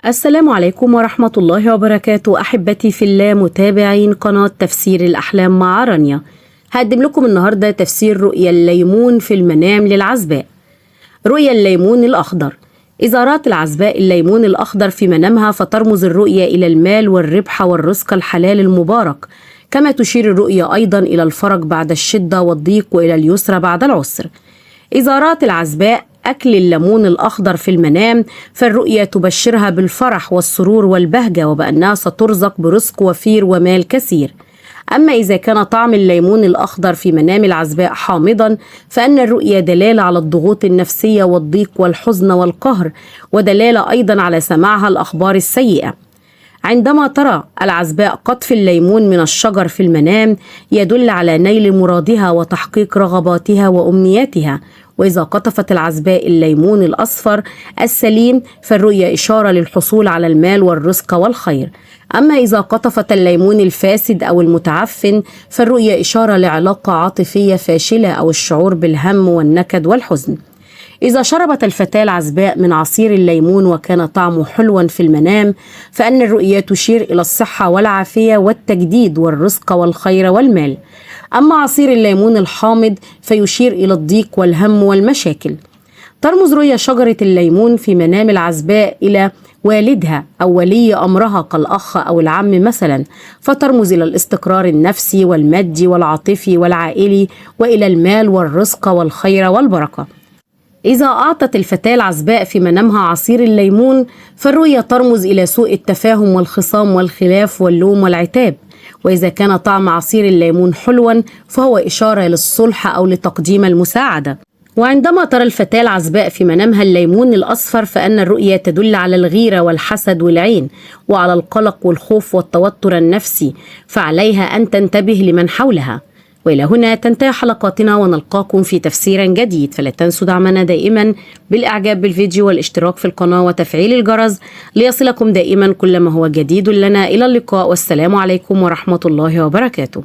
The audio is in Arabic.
السلام عليكم ورحمة الله وبركاته. أحبتي في الله متابعين قناة تفسير الأحلام مع رانيا، هقدم لكم النهاردة تفسير رؤيا الليمون في المنام للعزباء. رؤيا الليمون الأخضر. إذا رأت العزباء الليمون الأخضر في منامها فترمز الرؤيا إلى المال والربح والرزق الحلال المبارك، كما تشير الرؤيا أيضا إلى الفرج بعد الشدة والضيق وإلى اليسر بعد العسر. إذا رأت العزباء أكل الليمون الأخضر في المنام فالرؤيا تبشرها بالفرح والسرور والبهجة وبأنها سترزق برزق وفير ومال كثير. أما إذا كان طعم الليمون الأخضر في منام العزباء حامضا فإن الرؤيا دلالة على الضغوط النفسية والضيق والحزن والقهر، ودلالة أيضا على سماعها الأخبار السيئة. عندما ترى العزباء قطف الليمون من الشجر في المنام يدل على نيل مرادها وتحقيق رغباتها وأمنياتها. وإذا قطفت العزباء الليمون الأصفر السليم فالرؤيا إشارة للحصول على المال والرزق والخير. أما إذا قطفت الليمون الفاسد أو المتعفن فالرؤيا إشارة لعلاقة عاطفية فاشلة أو الشعور بالهم والنكد والحزن. إذا شربت الفتاة العزباء من عصير الليمون وكان طعمه حلوا في المنام فإن الرؤيا تشير إلى الصحة والعافية والتجديد والرزق والخير والمال. أما عصير الليمون الحامض فيشير إلى الضيق والهم والمشاكل. ترمز رؤيا شجرة الليمون في منام العزباء إلى والدها أو ولي أمرها كالأخ أو العم مثلا، فترمز إلى الاستقرار النفسي والمادي والعاطفي والعائلي وإلى المال والرزق والخير والبركة. إذا أعطت الفتاة العزباء في منامها عصير الليمون فالرؤيا ترمز إلى سوء التفاهم والخصام والخلاف واللوم والعتاب. وإذا كان طعم عصير الليمون حلوا فهو إشارة للصلح أو لتقديم المساعدة. وعندما ترى الفتاة العزباء في منامها الليمون الأصفر فإن الرؤيا تدل على الغيرة والحسد والعين وعلى القلق والخوف والتوتر النفسي، فعليها أن تنتبه لمن حولها. وإلى هنا تنتهي حلقاتنا ونلقاكم في تفسير جديد، فلا تنسوا دعمنا دائما بالإعجاب بالفيديو والاشتراك في القناة وتفعيل الجرس ليصلكم دائما كل ما هو جديد لنا. إلى اللقاء والسلام عليكم ورحمة الله وبركاته.